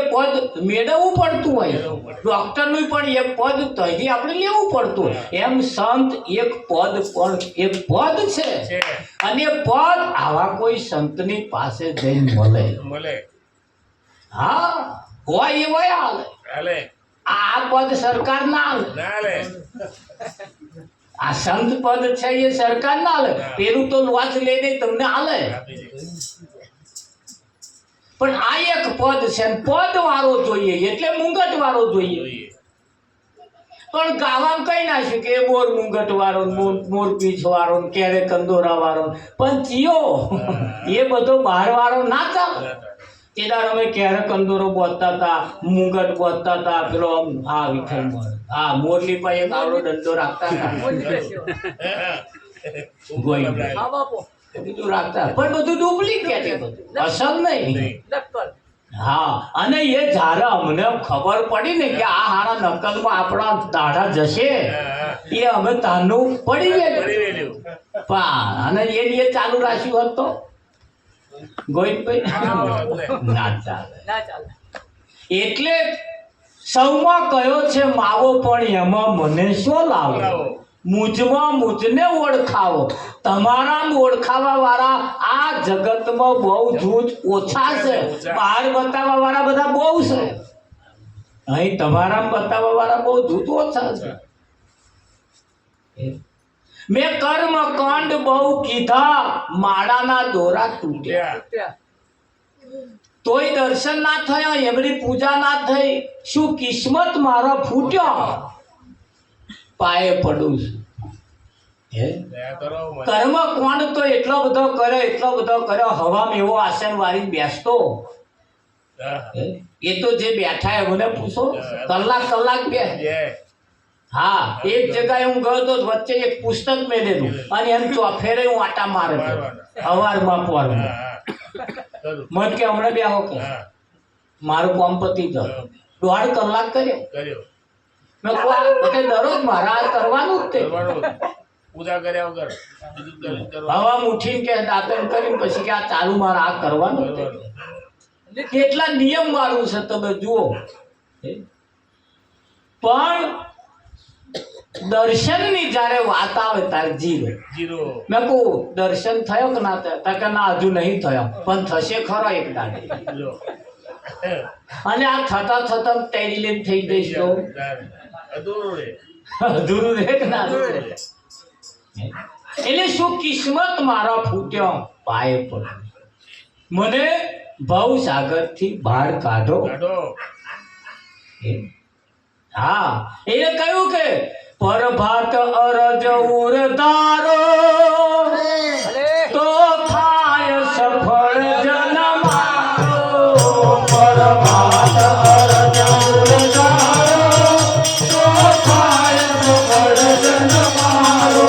પદ મેળવવું પડતું હોય ડોક્ટરનું પણ એ પદ તોયથી આપણે લેવું પડતું હોય એમ સંત એક પદ પણ એક પદ છે છે અને પદ આવા કોઈ સંતની પાસે જઈને મળે મળે હા હોય એવાય હાલે. હાલે આ પદ સરકાર ના હાલે. ના હાલે આ સંત પદ છે એ સરકાર ના હાલે. પેલું તો લોચ લઈને તમને હાલે. આપી દે. પણ આ એક પદ છે ને પદ વાળો જોઈએ એટલે મુંગટ વાળો જોઈએ. જોઈએ. પણ ગાવામાં કઈ નાખ્યું કે મોર મુંગટ વાળો મોર પીછ વાળો ને ક્યારે કંદોરા વાળો પણ ચિયો એ બધો બહાર વાળો ના ચાલે. તેદાર અમે ક્યારે કંદોરો બોતતા હતા, મુંગટ બોતતા હતા, પેલો આમ આ વિખાઈ મોર હા મોરલી પાસે એક આવડો દંડો રાખતા હતા. ગોઈ. બધું રાખતા પણ બધું ડુપ્લિકેટ બધું અસલ નહીં. હા અને એ જ્યારે અમને ખબર પડી ને કે આ હારા નકલમાં આપણા દાઢા જશે એ અમે તાનું પડી ગયેલું. પડી ગયેલું. અને એ ચાલુ રાખ્યું હતો ગોવિંદભાઈ ના ચાલે. એટલે સૌમાં કયો છે માવો પણ એમાં મને શું લાવો. મુજમાં મુજને ઓળખાવો. તમારા ઓળખાવા વાળા આ જગતમાં બહુ જૂથ ઓછા છે. બહાર બતાવવા વાળા બધા બહુ છે. અહીં તમારા બતાવવા વાળા બહુ જૂથ ઓછા છે. મેં કર્મ કાંડ બહુ કીધા માળાના દોરા તૂટ્યા. તોય દર્શન ના થયા એમની પૂજા ના થઈ. શું કિસ્મત મારો ફૂટ્યો પાયે પડું છું. દયા કરો મને. કર્મ કોણ તો એટલો બધો કર્યો હવામાં એવો આસન વાળી બેસતો. હા. એ તો જે બેઠા એ મને પૂછો કલાક બે. જય. હા એક જગ્યાએ હું ગયો તો વચ્ચે એક પુસ્તક મેલેલું અને એમ ચોફેરે હું આટા મારે હવારમાં પોરમાં. હા, હા. કરું. મત કે હમણાં બેહો કે હા. મારું કોમ પતી ગયું. 1.5 કલાક કર્યો. કર્યો. મેં કહું દરરોજ મારા આ કરવાનું જ તે. કરવાનું. પૂજા કર્યા વગર બીજું કરવાનું. હવા ઉઠીને કે દાંતણ કરીને પછી કે આ ચાલુ મારે આ કરવાનું જ તે. કેટલા નિયમ વાળું છે તમે જુઓ. પણ દર્શનની જ્યારે વાત આવે ત્યારે જીરો. જીરો. મેં કહું દર્શન થયો કે ના થયો? તો કે ના હજુ નહીં થયો પણ થશે ખરો એક દાડે. જો. અને આ થતા ટેરી લઈને થઈ જઈશ તો અધૂરું રે. અધૂરું રહે કે ના અધૂરું રહે? એટલે શું કિસ્મત મારા ફૂટ્યો પાયે પડે. મને ભવ સાગર થી બહાર કાઢો. કાઢો. હા એને કહ્યું કે પરભાત અરજ ઉરતારો તો થાય સફળ જન મારો. પરભાત અરજ ઉરતારો તો થાય સફળ જન મારો.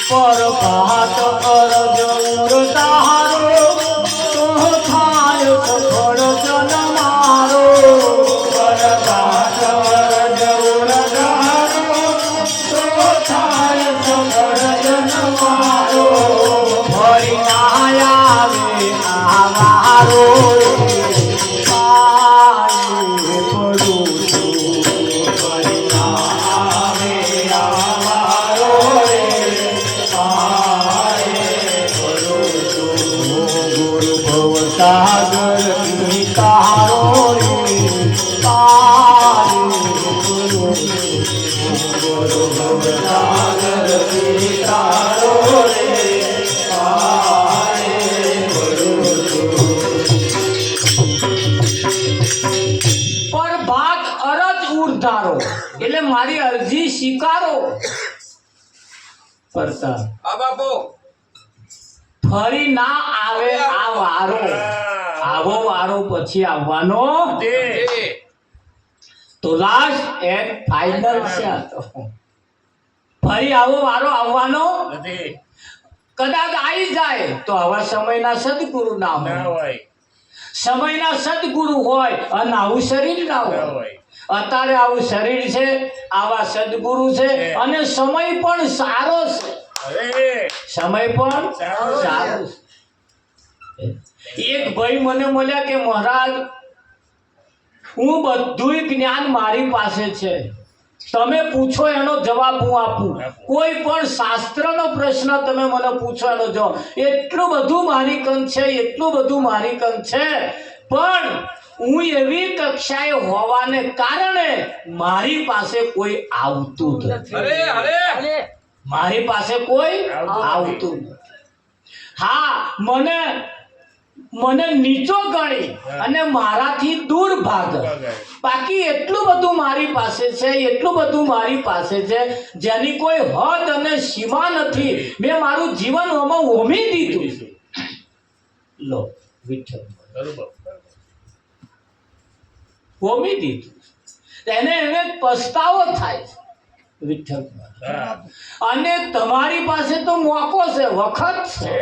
પરભાત અરજ ઉરતારો તો થાય સફળ જન મારો. પરભાત અરજ ઉરતારો તો થાય સફળ જન મારો. ફરી ના આવે આ વારો પાયે પડું છું. ફરી ના આવે આ વારો ગુરુ ભવ સાગર તારો રે પારે ગુરુ ભવ સાગર તારો રે પારે પર ભાત અરજ ઉર્ધારો એટલે મારી અરજી સ્વીકારો. પરતા ફરી ના આવે આ વારો. આવો વારો પછી આવવાનો તો લાસ્ટ એન્ડ ફાઇનલ છે આ તો. ફરી આવો વારો આવવાનો નથી. કદાચ આવી જાય તો આવા સમયના સદગુરુ ના ના હોય. હોય. સમયના સદગુરુ હોય અને આવું શરીર ના ના હોય. હોય. અત્યારે આવું શરીર છે, આવા સદગુરુ છે અને સમય પણ સારો છે. અરે સમય પણ સારો છે. સારો છે. એક ભાઈ મને મળ્યા કે મહારાજ હું બધુંય જ્ઞાન મારી પાસે છે, તમે પૂછો એનો જવાબ હું આપું, કોઈ પણ શાસ્ત્રનો પ્રશ્ન તમે મને પૂછો એનો જવાબ, એટલું બધું મારી કંદ છે, એટલું બધું મારી કંદ છે, પણ હું એવી કક્ષાએ હોવાને કારણે મારી પાસે કોઈ આવતું નથી, મારી પાસે કોઈ આવતું નથી. હા, મને નીચો ગણી અને મારાથી દૂર ભાગ, બાકી એટલું બધું મારી પાસે છે, એટલું બધું મારી પાસે છે જેની કોઈ હદ અને સીમા નથી. મેં મારું જીવન આમાં હોમી દીધું. લો વિઠ્ઠલ હોમી દીધું, એને પસ્તાવો થાય છે વિઠ્ઠલ. અને તમારી પાસે તો મોકો છે, વખત છે,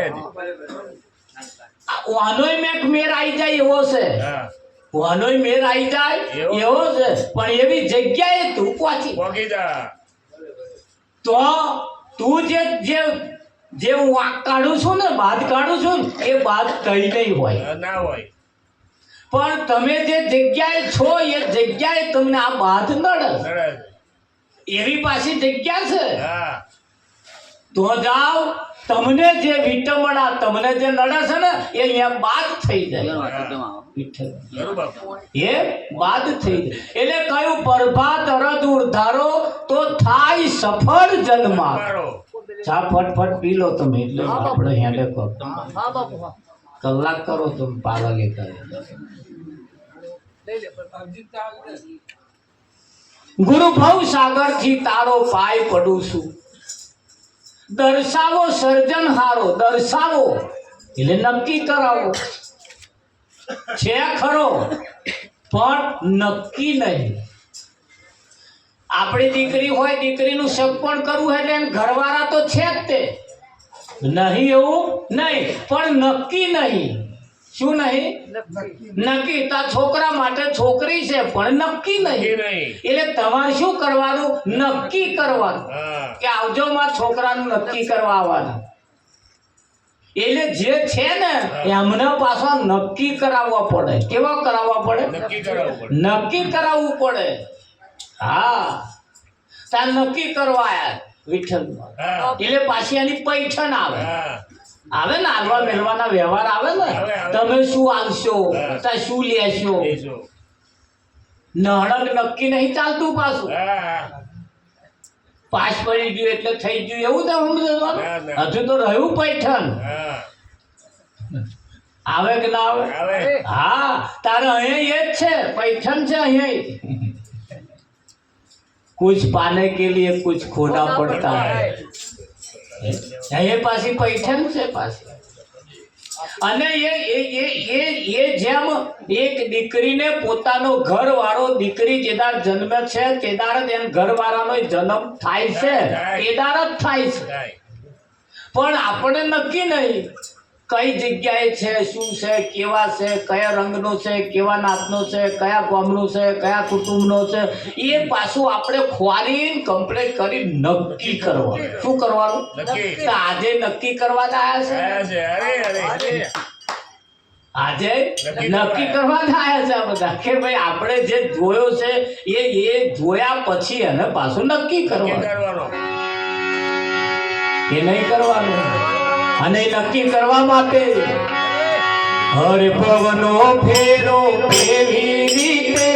વાનોય મેર આવી જાય એવો છે, વાનોય મેર આવી જાય એવો છે, પણ એવી જગ્યાએ તું પહોંચી તો તું જે હું વાંક કાઢું છું ને, બાદ કાઢું છું ને, એ બાદ કઈ નહીં હોય ના હોય, પણ તમે જે જગ્યાએ છો એ જગ્યાએ તમને આ બાદ નડે, એવી પાછી જગ્યા છે. તો જાઓ, તમને જે વિટમણા, તમને જે નડે છે ને એ અહીંયા બાદ થઈ જાય, એ બાદ થઈ જાય. એટલે કયું પ્રભાત અરદ ઉર્ધારો તો થાય સફળ જન્મા. ચા ફટફટ પી લો તમે, એટલે આપણે હેડે કરો, કલાક કરો તમે પાગલ કરે. ગુરુ ભવ સાગર થી તારો પાય પડું છું, દર્શાવો સર્જનહારો, દર્શાવો એટલે નક્કી કરાવો છે ખરો, પણ નક્કી નહીં. આપણી દીકરી હોય, દીકરીનું સગપણ કરવું એટલે ઘરવાળા તો છે જ તે, નહીં એવું નહીં, પણ નક્કી નહીં. શું નહીં? નક્કી. તાર છોકરા માટે છોકરી છે પણ નક્કી નહીં. એટલે તમારે શું કરવાનું? નક્કી કરવાનું કે આવજો મારા છોકરાનું નક્કી કરવા આવવાનું. એટલે જે છે ને એમને પાછા નક્કી કરાવવા પડે. કેવા કરાવવા પડે? નક્કી કરાવવું પડે. હા, તાર નક્કી કરવા આયા વિઠ્ઠલમાં, એટલે પાછી એની પૈઠણ આવે ને, હાલવા મેળવાના વ્યવહાર આવે ને. તમે શું આલશો, શું લેશો, નહળક નક્કી નહીં ચાલતું. પાછું પાસ પડી ગયું એટલે થઈ ગયું એવું તો સમજવાનું. હજુ તો રહ્યું પૈઠણ. આવે કે ના આવે? હા, તારે અહીંયા એ જ છે, પૈઠણ છે અહીંયા. कुछ पाने के लिए कुछ खोना पड़ता है. ये पासी पैठन से पासी. અને એ જેમ એક દીકરીને પોતાનો ઘરવાળો, દીકરી જેદાર જન્મે છે તેદાર જ એમ ઘરવાળાનો જન્મ થાય છે, તેદાર જ થાય છે. પણ આપણે નક્કી નહીં કઈ જગ્યાએ છે, શું છે, કેવા છે, કયા રંગનો છે, કેવા નાતનો છે, કયા ગામનો છે, કયા કુટુંબનો છે, એ પાછું આપણે ખોરીને કમ્પ્લીટ કરી નક્કી કરવાનું. શું કરવાનું? આજે નક્કી કરવાના આવ્યા છે, આજે નક્કી કરવાના આવ્યા છે આ બધા, કે ભાઈ આપણે જે જોયો છે એ જોયા પછી એને પાછું નક્કી કરવાનું કે નહીં કરવાનું. અને નક્કી કરવા માટે હર પવનો ફેરો કેવી રીતે